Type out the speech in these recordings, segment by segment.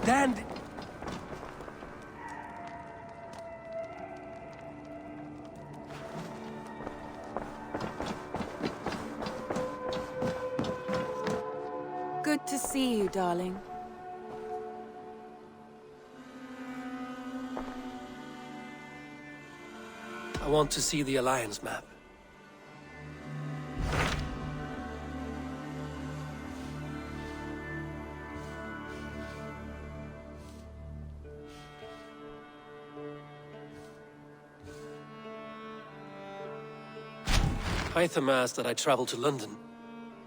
Dandy! Good to see you, darling. I want to see the Alliance map. Hytham asked that I travel to London.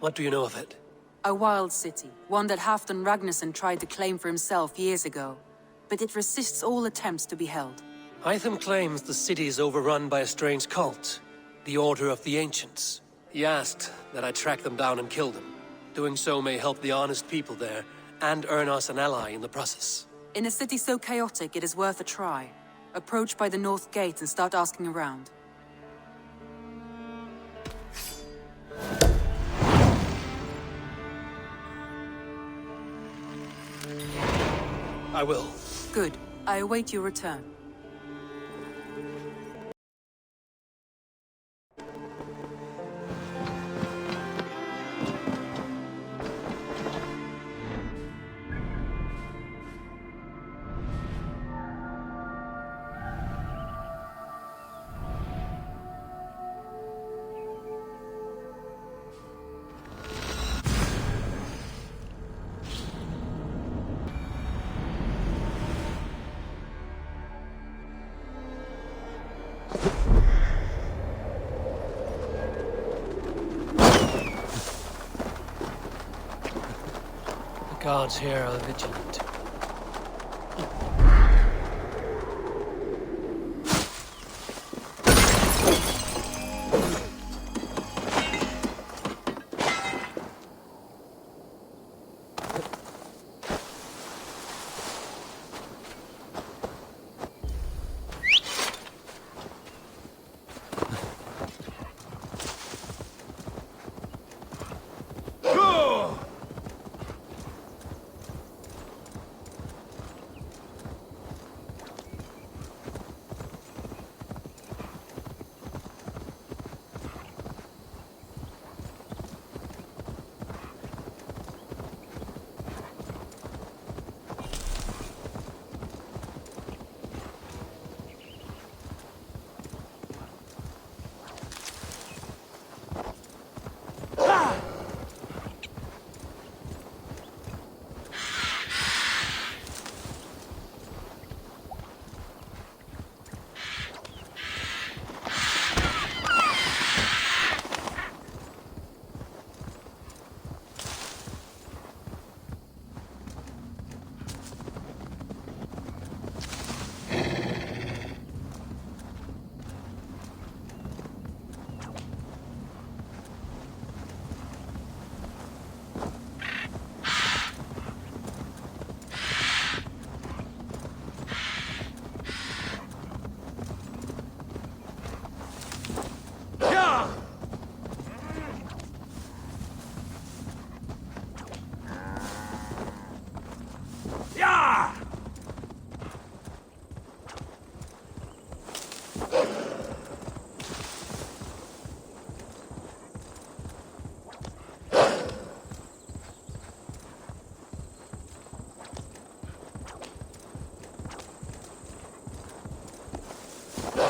What do you know of it? A wild city, one that Halfdan Ragnarsson tried to claim for himself years ago. But it resists all attempts to be held. Hytham claims the city is overrun by a strange cult, the Order of the Ancients. He asked that I track them down and kill them. Doing so may help the honest people there, and earn us an ally in the process. In a city so chaotic, it is worth a try. Approach by the North Gate and start asking around. I will. Good. I await your return. The guards here are vigilant.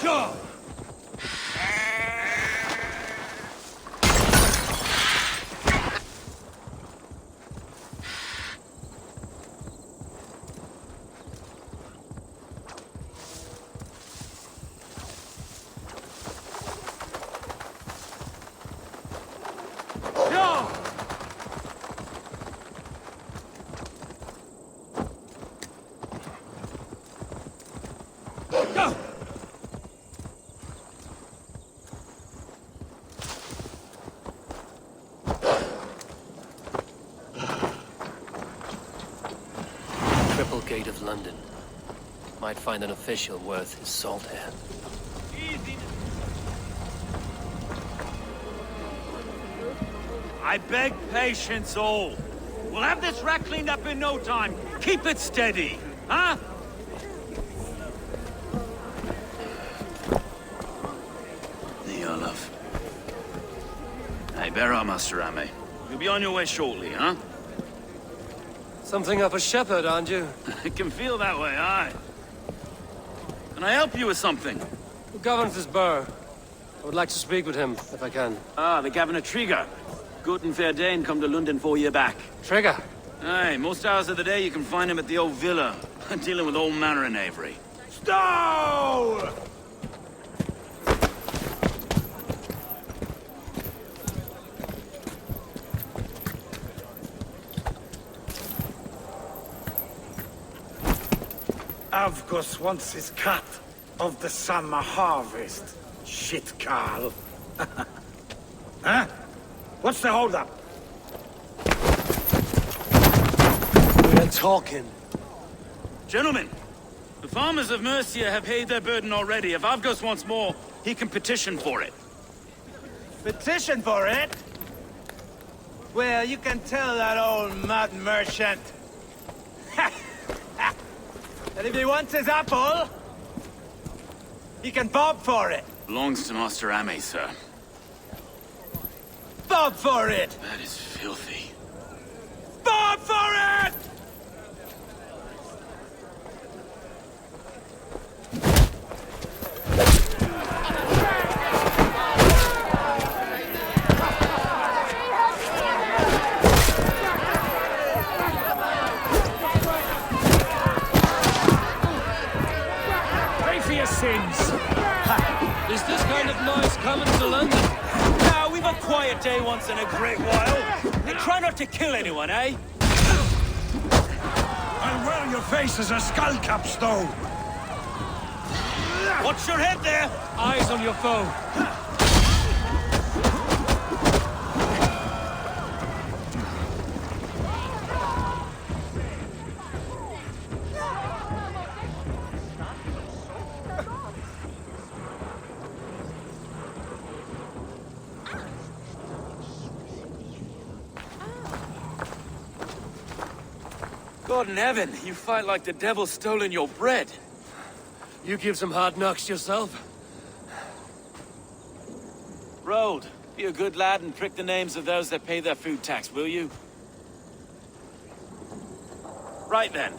Go! Triple Gate of London. Might find an official worth his salt here. I beg patience, all. We'll have this rat cleaned up in no time. Keep it steady, huh? There, love. Hey, bear up, Master Ame. You'll be on your way shortly, huh? Something of a shepherd, aren't you? It can feel that way, aye. Can I help you with something? Who governs this burgh? I would like to speak with him, if I can. Ah, the Governor Trigger. Good and fair Dane come to London 4 years back. Trigger! Aye, most hours of the day you can find him at the old villa, dealing with all manner of knavery. Stow! Avgus wants his cut of the summer harvest. Shit, Carl. Huh? What's the holdup? We're talking. Gentlemen, the farmers of Mercia have paid their burden already. If Avgus wants more, he can petition for it. Petition for it? Well, you can tell that old mud merchant. And if he wants his apple, he can bob for it. Belongs to Master Ame, sir. Bob for it! That is filthy. Bob for it! Sins. Is this kind of noise coming to London? Now, we've a quiet day once in a great while. And try not to kill anyone, eh? I'll wear your face as a skull cap, Stow. Watch your head there! Eyes on your foe. God in heaven, you fight like the devil's stolen your bread. You give some hard knocks yourself? Road, be a good lad and prick the names of those that pay their food tax, will you? Right then.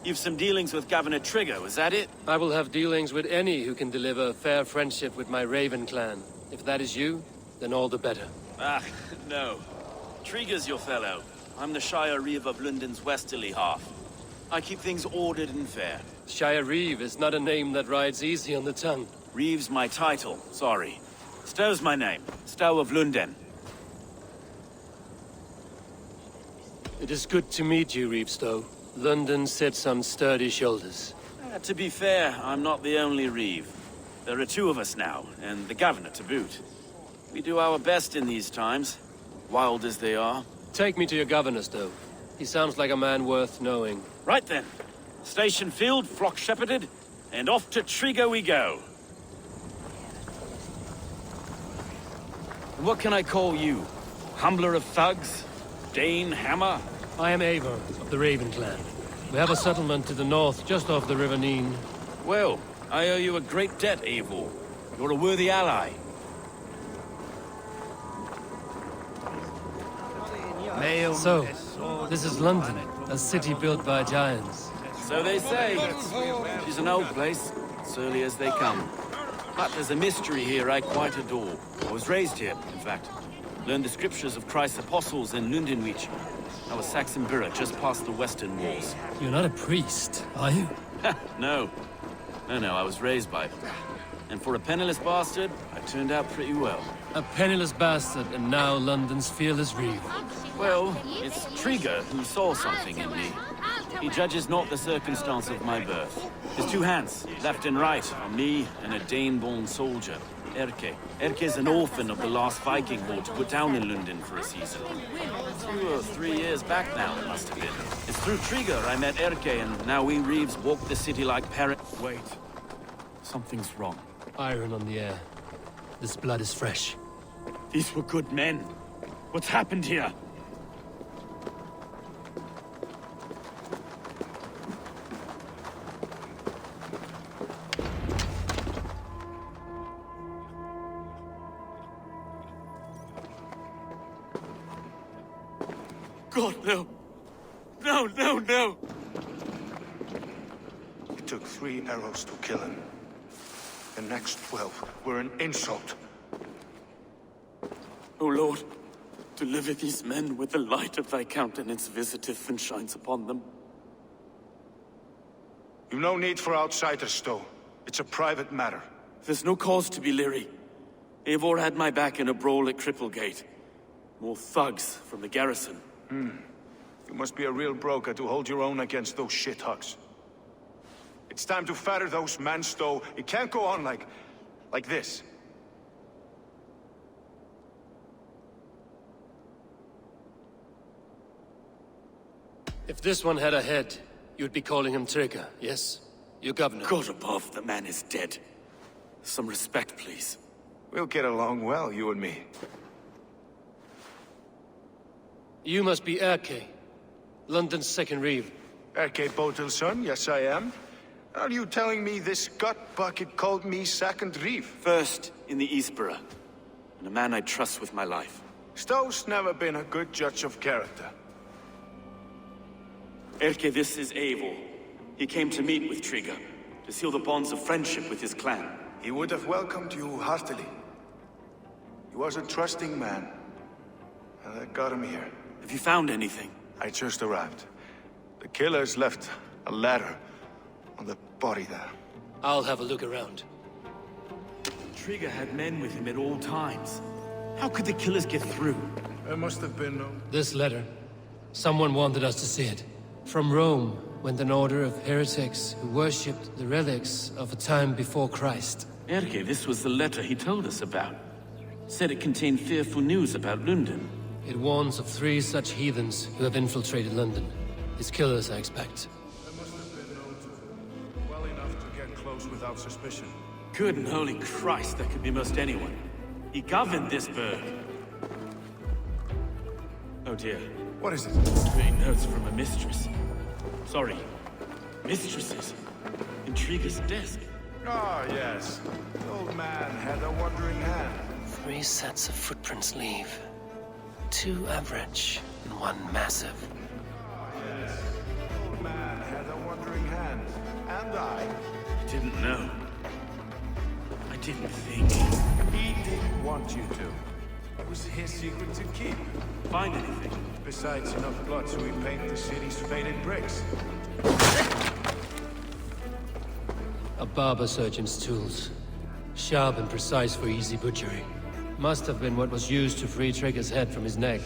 You've some dealings with Governor Trigger, was that it? I will have dealings with any who can deliver a fair friendship with my Raven clan. If that is you, then all the better. Ah, no. Trigger's your fellow. I'm the Shire Reeve of London's westerly half. I keep things ordered and fair. Shire Reeve is not a name that rides easy on the tongue. Reeve's my title, sorry. Stow's my name. Stow of Lundon. It is good to meet you, Reeve Stow. London sits on sturdy shoulders. To be fair, I'm not the only Reeve. There are two of us now, and the Governor to boot. We do our best in these times, wild as they are. Take me to your governor, Stow. He sounds like a man worth knowing. Right then. Station filled, flock shepherded, and off to Trigo we go. What can I call you? Humbler of thugs? Dane Hammer? I am Eivor of the Raven clan. We have a settlement to the north, just off the River Neen. Well, I owe you a great debt, Eivor. You're a worthy ally. So, this is London, a city built by giants. So they say. She's an old place, surly as they come. But there's a mystery here I quite adore. I was raised here, in fact. Learned the scriptures of Christ's apostles in Lundon. I was Saxon Borough, just past the western walls. You're not a priest, are you? No. No, I was raised by them. And for a penniless bastard, I turned out pretty well. A penniless bastard, and now London's fearless reeve. Well, it's Trigger who saw something in me. He judges not the circumstance of my birth. His two hands, left and right, on me and a Dane-born soldier, Erke. Erke's an orphan of the last Viking horde put down in Lundon for a season. 2 or 3 years back now, it must have been. It's through Trigger I met Erke, and now we Reeves walk the city like parrots. Wait. Something's wrong. Iron on the air. This blood is fresh. These were good men. What's happened here? God, no. No. It took 3 arrows to kill him. The next 12 were an insult. O Lord, deliver these men with the light of thy countenance visiteth and shines upon them. You've no need for outsiders, though. It's a private matter. There's no cause to be leery. Eivor had my back in a brawl at Cripplegate. More thugs from the garrison. You must be a real broker to hold your own against those shithugs. It's time to fetter those men, Stowe. It can't go on like this. If this one had a head, you'd be calling him Trigger, yes? Your governor. God above, the man is dead. Some respect, please. We'll get along well, you and me. You must be Erke, London's second reeve. Erke Botilson, yes I am. Are you telling me this gut bucket called me second reeve? First in the Eastborough, and a man I trust with my life. Stowe's never been a good judge of character. Erke, this is Eivor. He came to meet with Trigger, to seal the bonds of friendship with his clan. He would have welcomed you heartily. He was a trusting man, and I got him here. Have you found anything? I just arrived. The killers left a ladder on the body there. I'll have a look around. Trigger had men with him at all times. How could the killers get through? There must have been no... This letter. Someone wanted us to see it. From Rome went an order of heretics who worshipped the relics of a time before Christ. Erke, this was the letter he told us about. Said it contained fearful news about Lundon. It warns of 3 such heathens who have infiltrated London. His killers, I expect. There must have been known to them. Well enough to get close without suspicion. Good and holy Christ, that could be most anyone. He governed this burg. Oh dear. What is it? 3 notes from a mistress. Sorry, mistresses. In Trigger's desk. Ah, yes. The old man had a wandering hand. 3 sets of footprints leave. 2 average and 1 massive. Ah, yes. The old man had a wandering hand. And I. Didn't know. I didn't think. He didn't want you to. It was his secret to keep. Find anything? Besides enough blood so we paint the city's faded bricks. A barber surgeon's tools. Sharp and precise for easy butchery. Must have been what was used to free Trigger's head from his neck.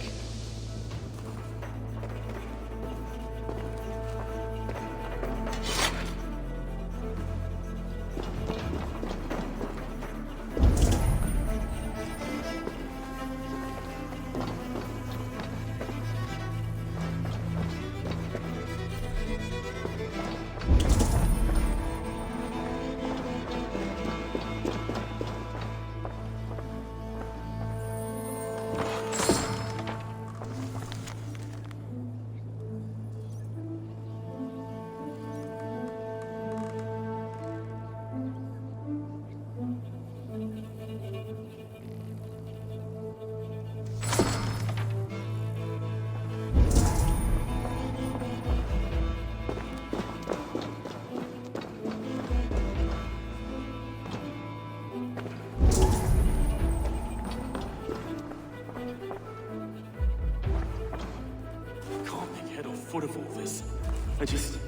I just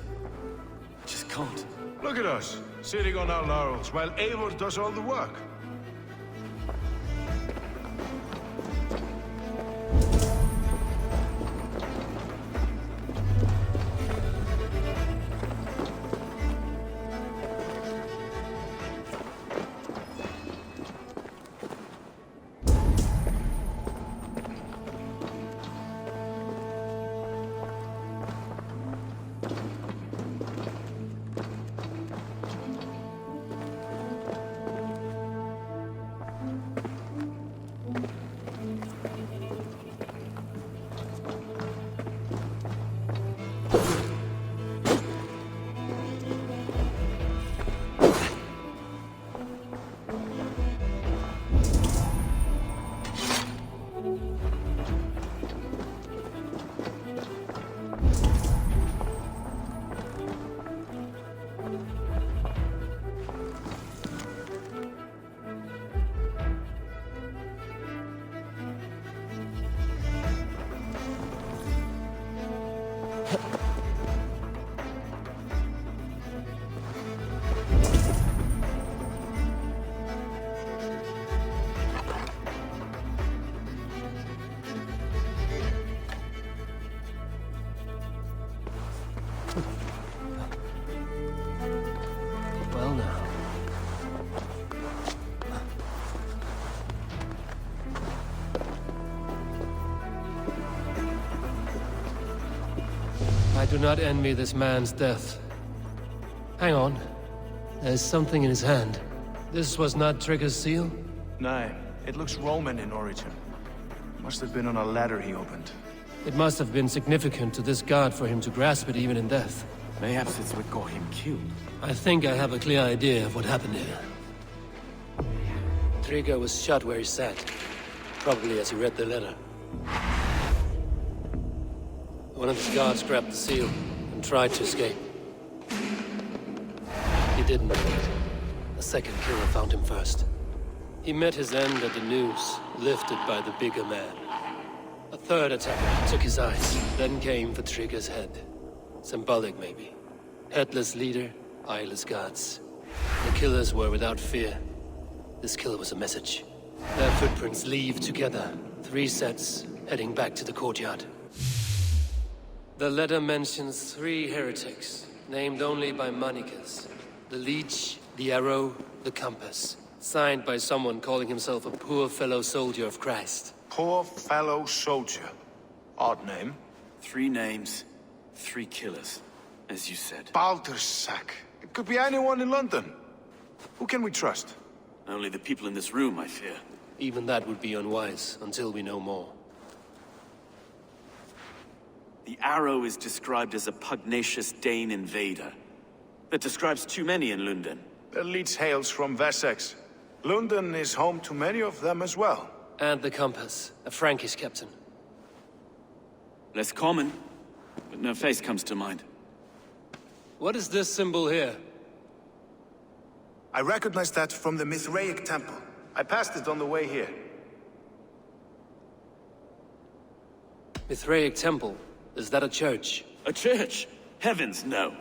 can't. Look at us, sitting on our laurels, while Eivor does all the work. Well now. I do not envy this man's death. Hang on. There's something in his hand. This was not Trigger's seal? No, it looks Roman in origin. Must have been on a ladder he opened. It must have been significant to this god for him to grasp it even in death. Perhaps it's what got him killed. I think I have a clear idea of what happened here. Trigger was shot where he sat. Probably as he read the letter. One of his guards grabbed the seal and tried to escape. He didn't make it. A second killer found him first. He met his end at the noose, lifted by the bigger man. A third attacker took his eyes, then came for Trigger's head. Symbolic, maybe. Headless leader, eyeless guards. The killers were without fear. This kill was a message. Their footprints leave together. 3 sets, heading back to the courtyard. The letter mentions 3 heretics, named only by monikers. The Leech, the Arrow, the Compass. Signed by someone calling himself a poor fellow soldier of Christ. Poor fellow soldier. Odd name. 3 names, 3 killers, as you said. Baldersack. It could be anyone in London. Who can we trust? Only the people in this room, I fear. Even that would be unwise, until we know more. The Arrow is described as a pugnacious Dane invader. That describes too many in Lundon. The Leech hails from Wessex. Lundon is home to many of them as well. And the Compass, a Frankish captain. Less common, but no face comes to mind. What is this symbol here? I recognize that from the Mithraic temple. I passed it on the way here. Mithraic temple? Is that a church? A church? Heavens, no.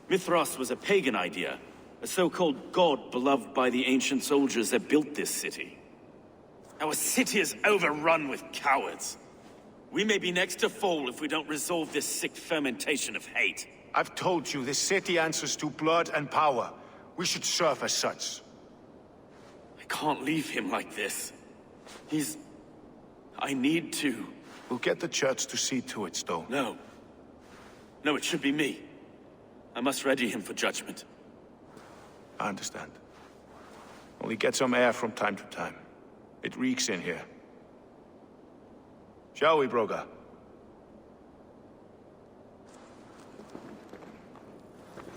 Mithras was a pagan idea. A so-called god beloved by the ancient soldiers that built this city. Our city is overrun with cowards. We may be next to fall if we don't resolve this sick fermentation of hate. I've told you, this city answers to blood and power. We should serve as such. I can't leave him like this. I need to. We'll get the church to see to it, Stone. No. No, it should be me. I must ready him for judgment. I understand. Only get some air from time to time. It reeks in here. Shall we, Broga?